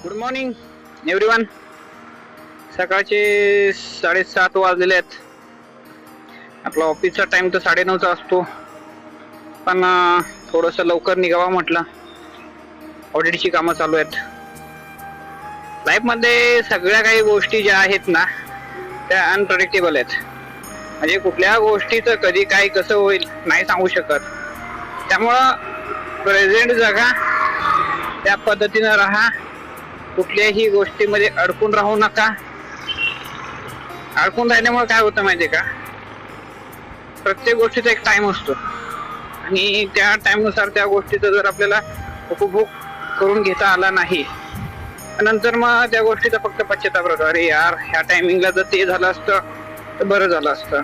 Good morning everyone. सकाळचे 7:30 वाजलेले आहेत. आपला ऑफिसचा टाइम तर 9:30चा असतो, पण थोडंसं लवकर निघावं म्हटलं. ऑडिटची कामं चालू आहेत. लाईफमध्ये सगळ्या काही गोष्टी ज्या आहेत ना त्या अनप्रेडिक्टेबल आहेत. म्हणजे कुठल्या गोष्टीचं कधी काय कसं होईल नाही सांगू शकत. त्यामुळं प्रेझेंट जगा, त्या पद्धतीनं राहा. कुठल्याही गोष्टीमध्ये अडकून राहू नका. अडकून राहिल्यामुळे काय होतं माहितीये का, प्रत्येक गोष्टीचा एक टाइम असतो आणि त्या टाइमनुसार त्या गोष्टीचा जर आपल्याला उपभोग करून घेता आला नाही, नंतर मग त्या गोष्टीचा फक्त पश्चाताप राहतो. अरे यार, ह्या टायमिंगला जर ते झालं असतं तर बरं झालं असतं.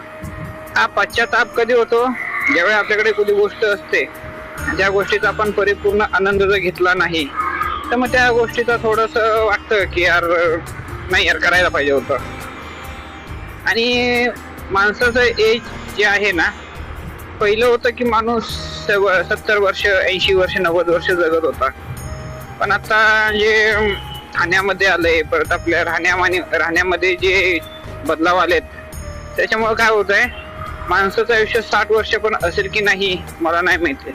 हा पश्चाताप कधी होतो, ज्यावेळी आपल्याकडे कुठली गोष्ट असते, ज्या गोष्टीचा आपण परिपूर्ण आनंद जर घेतला नाही, तर मग त्या गोष्टीचं थोडस वाटतं की यार नाही यार, करायला पाहिजे होतं. आणि माणसाचं एज जे आहे ना, पहिलं होतं की माणूस 70 वर्ष, 80 वर्ष, 90 वर्ष जगत होता. पण आता जे खाण्यामध्ये आलंय, परत आपल्या राहण्यामध्ये जे बदलाव आलेत, त्याच्यामुळे काय होत आहे, माणसाचं आयुष्य 60 वर्ष पण असेल की नाही मला नाही माहिती.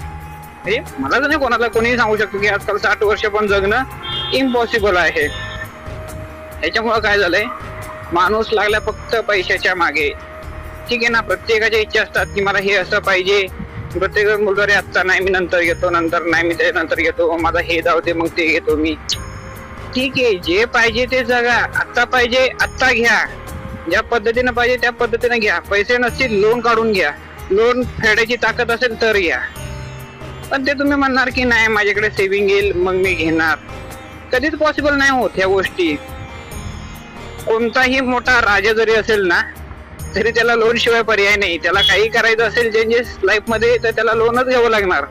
म्हणजे मला तर नाही, कोणाला कोणीही सांगू शकतो की आजकाल 60 वर्ष पण जगणं इम्पॉसिबल आहे. त्याच्यामुळं काय झालंय, माणूस लागला फक्त पैशाच्या मागे. ठीक आहे ना, प्रत्येकाच्या इच्छा असतात की मला हे असं पाहिजे. प्रत्येक जण बोलतो अरे आत्ता नाही, मी नंतर घेतो, नंतर नाही, मी त्यानंतर घेतो, माझा हे जाऊ दे, मग ते घेतो मी. ठीक आहे, जे पाहिजे ते जगा. आत्ता पाहिजे आत्ता घ्या, ज्या पद्धतीनं पाहिजे त्या पद्धतीने घ्या. पैसे नसतील लोन काढून घ्या, लोन फेडायची ताकद असेल तर घ्या. पण ते तुम्ही म्हणणार की नाही माझ्याकडे सेव्हिंग येईल मग मी घेणार, कधीच पॉसिबल नाही होत ह्या गोष्टी. कोणताही मोठा राजा जरी असेल ना, तरी त्याला लोन शिवाय पर्याय नाही. त्याला काही करायचं असेल चेंजेस लाईफ मध्ये, तर त्याला लोनच घ्यावं लागणार.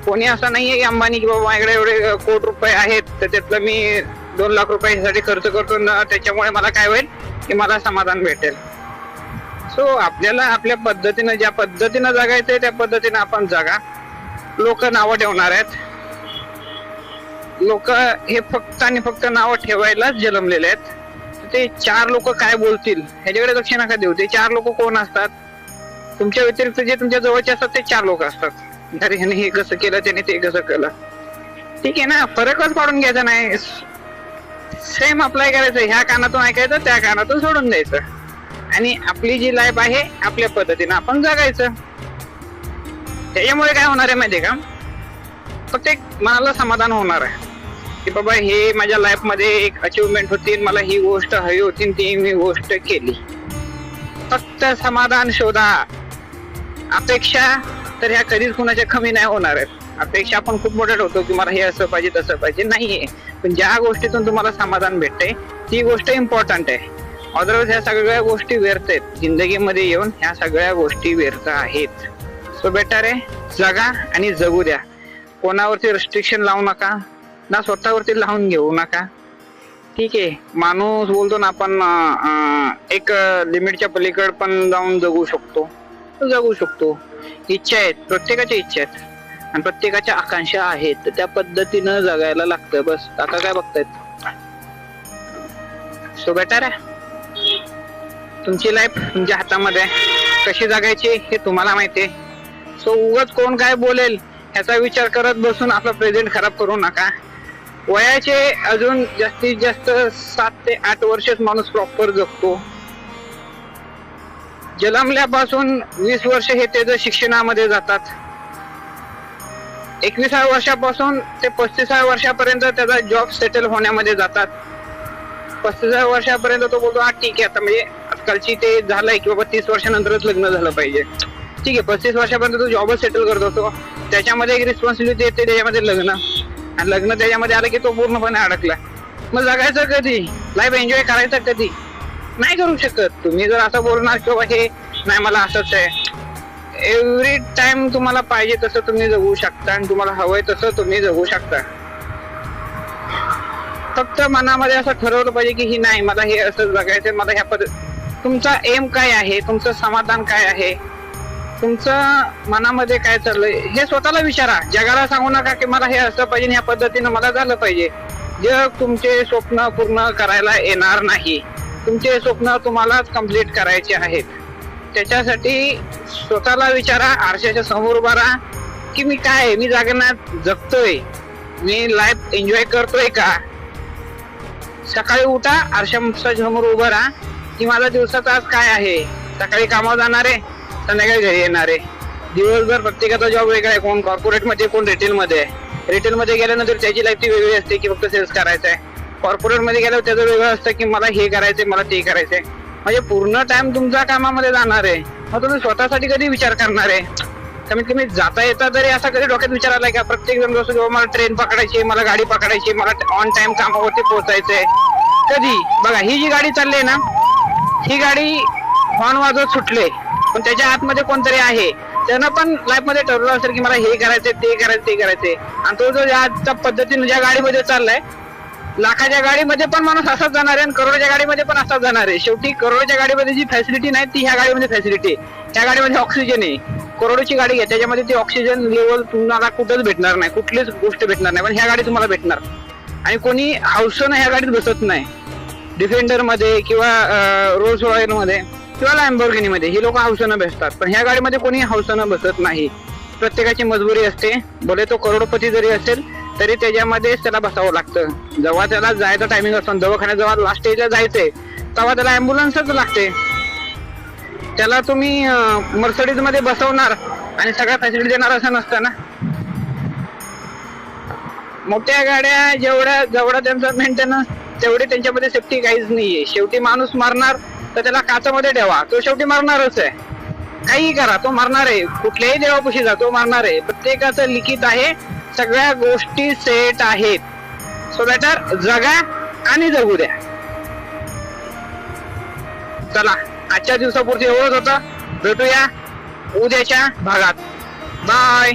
कोणी असं नाहीये की अंबानी की बाबा माझ्याकडे एवढे कोटी रुपये आहेत तर त्यातलं मी 2 लाख रुपयासाठी खर्च करतो ना, त्याच्यामुळे मला काय होईल की मला समाधान भेटेल. सो आपल्याला आपल्या पद्धतीनं, ज्या पद्धतीनं जगायचंय त्या पद्धतीनं आपण जगा. लोक नावं ठेवणार आहेत. लोक हे फक्त आणि फक्त नावं ठेवायलाच जन्मलेले आहेत. ते 4 लोक काय बोलतील ह्याच्याकडे लक्ष नका देऊ. ते 4 लोक कोण असतात, तुमच्या व्यतिरिक्त जे तुमच्या जवळचे असतात ते 4 लोक असतात. अरे ह्याने हे कसं केलं, त्याने ते कसं केलं. ठीक आहे ना, फरकच पाडून घ्यायचा नाही, सेम अप्लाय करायचं. ह्या कानातून ऐकायचं, त्या कानातून सोडून द्यायचं आणि आपली जी लाईफ आहे आपल्या पद्धतीनं आपण जगायचं. त्याच्यामुळे काय होणार आहे माहितीये का, फक्त एक मनाला समाधान होणार आहे की बाबा हे माझ्या लाईफ मध्ये एक अचिव्हमेंट होती, मला ही गोष्ट हवी होती, ती मी गोष्ट केली. फक्त समाधान शोधा. अपेक्षा तर ह्या कधीच कुणाच्या कमी नाही होणार आहेत. अपेक्षा आपण खूप मोठ्या ठेवतो की मला हे असं पाहिजे तसं पाहिजे, नाहीये. पण ज्या गोष्टीतून तुम्हाला समाधान भेटते ती गोष्ट इम्पॉर्टंट आहे. अदरवाईज ह्या सगळ्या गोष्टी व्यर्थ आहेत. जिंदगीमध्ये येऊन ह्या सगळ्या गोष्टी व्यर्थ आहेत. सो बेटर आहे, जगा आणि जगू द्या. कोणावरती रेस्ट्रिक्शन लावू नका ना, स्वतःवरती लावून घेऊ नका. ठीक आहे, माणूस बोलतो ना आपण एक लिमिटच्या पलीकडे पण जाऊन जगू शकतो, इच्छा आहेत, प्रत्येकाच्या इच्छा आहेत आणि प्रत्येकाच्या आकांक्षा आहेत, तर त्या पद्धतीनं जगायला लागतं. बस काका काय बघतायत. सो बेटर आहे, तुमची लाईफ तुमच्या हातामध्ये आहे. कशी जगायची हे तुम्हाला माहिती आहे. सो उगाच कोण काय बोलेल ह्याचा विचार करत बसून आपला प्रेझेंट खराब करू नका. वयाचे अजून जास्तीत जास्त 7 ते 8 वर्षच माणूस प्रॉपर जगतो. जन्मल्यापासून 20 वर्ष हे त्याचं शिक्षणामध्ये जातात. 21व्या वर्षापासून ते 35व्या वर्षापर्यंत त्याचा जॉब सेटल होण्यामध्ये जातात. 35व्या वर्षापर्यंत तो बोलतो हा ठीक आहे, आता म्हणजे आजकालची ते झालंय की बाबा 30 वर्षानंतरच लग्न झालं पाहिजे. ठीक आहे, 35 वर्षापर्यंत तो जॉबच सेटल करत होतो. त्याच्यामध्ये एक रिस्पॉन्सिबिलिटी येते, त्याच्यामध्ये लग्न, आणि लग्न त्याच्यामध्ये आलं की तो पूर्णपणे अडकला. मग जगायचं कधी, लाईफ एन्जॉय करायचं कधी, नाही करू शकत. तुम्ही जर असं बोलणार की बाबा हे नाही मला असंच आहे, एव्हरी टाइम तुम्हाला पाहिजे तसं तुम्ही जगू शकता आणि तुम्हाला हवंय तसं तुम्ही जगू शकता. फक्त मनामध्ये असं ठरवलं पाहिजे की ही नाही, मला हे असं जगायचं, मला ह्या तुमचा एम काय आहे, तुमचं समाधान काय आहे, तुमचं मनामध्ये काय चाललंय हे स्वतःला विचारा. जगाला सांगू नका की मला हे असं पाहिजे, ह्या पद्धतीनं मला झालं पाहिजे. जग तुमचे स्वप्न पूर्ण करायला येणार नाही. तुमचे स्वप्न तुम्हालाच कम्प्लीट करायचे आहेत. त्याच्यासाठी स्वतःला विचारा, आरशाच्या समोर उभा राहा की मी काय, मी जगण्यात जगतोय, मी लाईफ एन्जॉय करतोय का. सकाळी उठा, आरशाच्या समोर उभं राहा की माझा दिवसाचा आज काय आहे. सकाळी कामावर जाणार आहे, संध्याकाळी घरी येणार आहे. दिवसभर प्रत्येकाचा जॉब वेगळा आहे. कोण कॉर्पोरेट मध्ये, कोण रिटेल मध्ये आहे. रिटेल मध्ये गेल्यानंतर त्याची लाईफ ती वेगळी असते की फक्त सेल्स करायचं आहे. कॉर्पोरेट मध्ये गेल्यावर त्याचं वेगळं असतं की मला हे करायचंय, मला ते करायचंय. म्हणजे पूर्ण टाइम तुमचा कामामध्ये जाणार आहे. मग तुम्ही स्वतःसाठी कधी विचार करणार आहे. कमीत कमी जाता येता तरी असा कधी डोक्यात विचार आलाय का. प्रत्येक जण असतो मला ट्रेन पकडायची, मला गाडी पकडायची, मला ऑन टाइम कामावरती पोहोचायचंय. कधी बघा, ही जी गाडी चालली ना, ही गाडी हॉर्न वाजवत सुटले, पण त्याच्या आतमध्ये कोणतरी आहे. त्यानं पण लाईफ मध्ये ठरवलं असेल की मला हे करायचंय, ते करायचं, ते करायचंय. आणि तो जो आजच्या पद्धतीने ज्या गाडीमध्ये चाललाय, लाखाच्या गाडीमध्ये पण माणूस असाच जाणार आहे आणि करोडच्या गाडीमध्ये पण असाच जाणार आहे. शेवटी करोडच्या गाडीमध्ये जी फॅसिलिटी नाही ती ह्या गाडीमध्ये फॅसिलिटी आहे. ह्या गाडीमध्ये ऑक्सिजन आहे. करोडची गाडी घ्या, त्याच्यामध्ये ती ऑक्सिजन लेवल तुम्हाला कुठंच भेटणार नाही, कुठलीच गोष्ट भेटणार नाही. पण ह्या गाडी तुम्हाला भेटणार. आणि कोणी हौसनं ह्या गाडीत बसत नाही. डिफेंडर मध्ये किंवा रोल्स रॉयल मध्ये किंवा लॅम्बोर्गिनी मध्ये ही लोक हौसनं बसतात. पण ह्या गाडीमध्ये कोणी हौसनं बसत नाही. प्रत्येकाची मजबुरी असते. भले तो करोडपती जरी असेल तरी त्याच्यामध्ये त्याला बसावं लागतं. जेव्हा त्याला जायचं टायमिंग असतो, दवाखान्यात जेव्हा लास्ट स्टेजला जायचंय तेव्हा त्याला अँब्युलन्सच लागते. त्याला तुम्ही मर्सिडीज मध्ये बसवणार आणि सगळ्या फॅसिलिटी देणार असं नसतं ना. मोठ्या गाड्या जेवढा त्यांचा मेंटेनन्स तेवढी त्यांच्यामध्ये सेफ्टी काहीच नाहीये. शेवटी माणूस मारणार तर त्याला काचामध्ये ठेवा, तो शेवटी मारणारच आहे. काही करा, तो मारणार आहे. कुठल्याही देवापाशी जा, तो मारणार आहे. प्रत्येकाचं लिखित आहे, सगळ्या गोष्टी सेट आहेत. सो बेटर जगा आणि जगू द्या. चला, आजच्या दिवसापुरती एवढंच होतं. भेटूया उद्याच्या भागात. बाय.